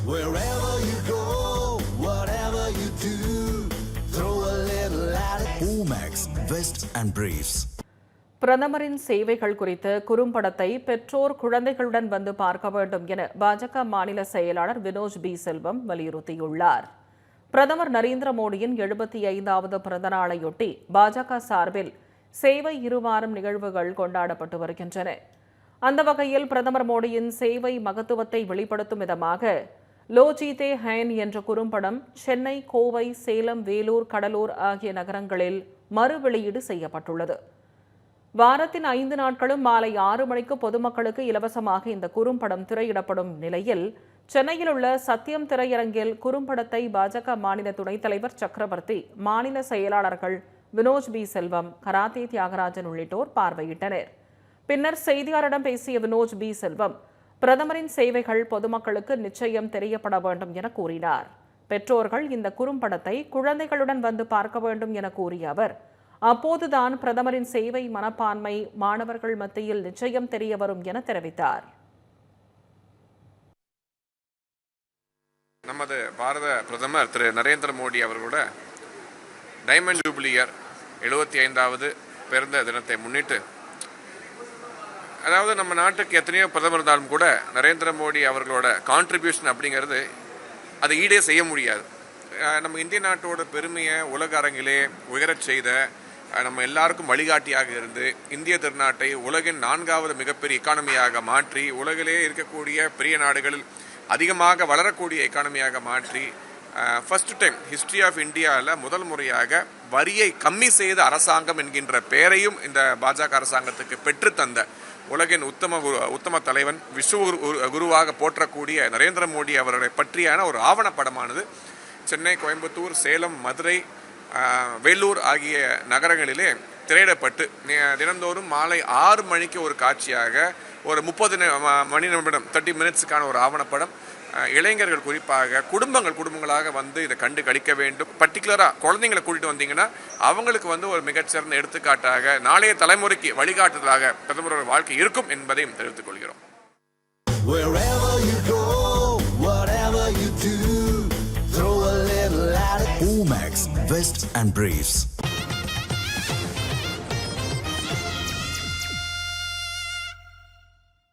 Wherever you go, whatever you do, throw a little at it. Omax, Vest and Briefs. பிரதமரின் சேவைகள் குறித்த குறும்படத்தை பெற்றோர் குழந்தைகளுடன் வந்து பார்க்க வேண்டும் என பாஜக மாநில செயலாளர் வினோஜ் பி செல்வம் வலியுறுத்தியுள்ளார். பிரதமர் நரேந்திர மோடியின் 75வது பிறந்த நாளையொட்டி பாஜக சார்பில் சேவை இருவாரம் நிகழ்வுகள் கொண்டாடப்பட்டு வருகின்றன. அந்த வகையில் பிரதமர் மோடியின் சேவை மகத்துவத்தை வெளிப்படுத்தும் விதமாக லோ ஜீதே ஹைன் என்ற குறும்படம் சென்னை, கோவை, சேலம், வேலூர், கடலூர் ஆகிய நகரங்களில் மறு வெளியீடு செய்யப்பட்டுள்ளது. வாரத்தின் 5 நாட்களும் மாலை 6 மணிக்கு பொதுமக்களுக்கு இலவசமாக இந்த குறும்படம் திரையிடப்படும் நிலையில் சென்னையில் உள்ள சத்தியம் திரையரங்கில் குறும்படத்தை பாஜக மாநில துணைத் தலைவர் சக்கரவர்த்தி, மாநில செயலாளர்கள் வினோஜ் பி செல்வம், கராத்தே தியாகராஜன் உள்ளிட்டோர் பார்வையிட்டனர். பின்னர் செய்தியாளரிடம் பேசிய வினோஜ் பி செல்வம், பிரதமரின் சேவைகள் பொதுமக்களுக்கு நிச்சயம் தெரியப்பட வேண்டும் என கூறினார். பெற்றோர்கள் இந்த குறும்படத்தை குழந்தைகளுடன் வந்து பார்க்க வேண்டும் என கூறிய அவர், அப்போதுதான் பிரதமரின் சேவை மனப்பான்மை மாணவர்கள் மத்தியில் நிச்சயம் தெரிய வரும் என தெரிவித்தார். நமது பாரத பிரதமர் திரு நரேந்திர மோடி அவர்களோட டைமண்ட் ஜூபிலி இயர் 75வது பிறந்த தினத்தை முன்னிட்டு, அதாவது நம்ம நாட்டுக்கு எத்தனையோ பிரதமர் இருந்தாலும் கூட நரேந்திர மோடி அவர்களோட கான்ட்ரிபியூஷன் அப்படிங்கிறது அதை ஈடே செய்ய முடியாது. நம்ம இந்திய நாட்டோட பெருமையை உலக அரங்கிலே உயரச் செய்த, நம்ம எல்லாருக்கும் வழிகாட்டியாக இருந்து இந்திய திருநாட்டை உலகின் 4வது மிகப்பெரிய எக்கானமியாக மாற்றி, உலகிலே இருக்கக்கூடிய பெரிய நாடுகளில் அதிகமாக வளரக்கூடிய எக்கானமியாக மாற்றி, ஃபர்ஸ்ட் டைம் ஹிஸ்டரி ஆஃப் இந்தியாவில் முதல் முறையாக வரியை கம்மி செய்த அரசாங்கம் என்கின்ற பெயரையும் இந்த பாஜக அரசாங்கத்துக்கு பெற்று தந்த உலகின் உத்தம தலைவன், விஸ்வ குருவாக போற்றக்கூடிய நரேந்திர மோடி அவர்களை பற்றியான ஒரு ஆவணப்படமானது சென்னை, கோயம்புத்தூர், சேலம், மதுரை, வேலூர் ஆகிய நகரங்களிலே திரையிடப்பட்டு தினந்தோறும் மாலை 6 மணிக்கு ஒரு காட்சியாக ஒரு 30 மினிட்ஸுக்கான ஒரு ஆவணப்படம் இளைஞர்கள், குறிப்பாக குடும்பங்களாக வந்து இதை கண்டு கழிக்க வேண்டும். பர்டிகுலராக குழந்தைங்களை கூட்டிட்டு வந்தீங்கன்னா அவங்களுக்கு வந்து ஒரு மிகச்சிறந்த எடுத்துக்காட்டாக நாளைய தலைமுறைக்கு வழிகாட்டுதலாக பிரதமரோட வாழ்க்கை இருக்கும் என்பதையும் தெரிவித்துக் கொள்கிறோம். Omax, Vest and Briefs.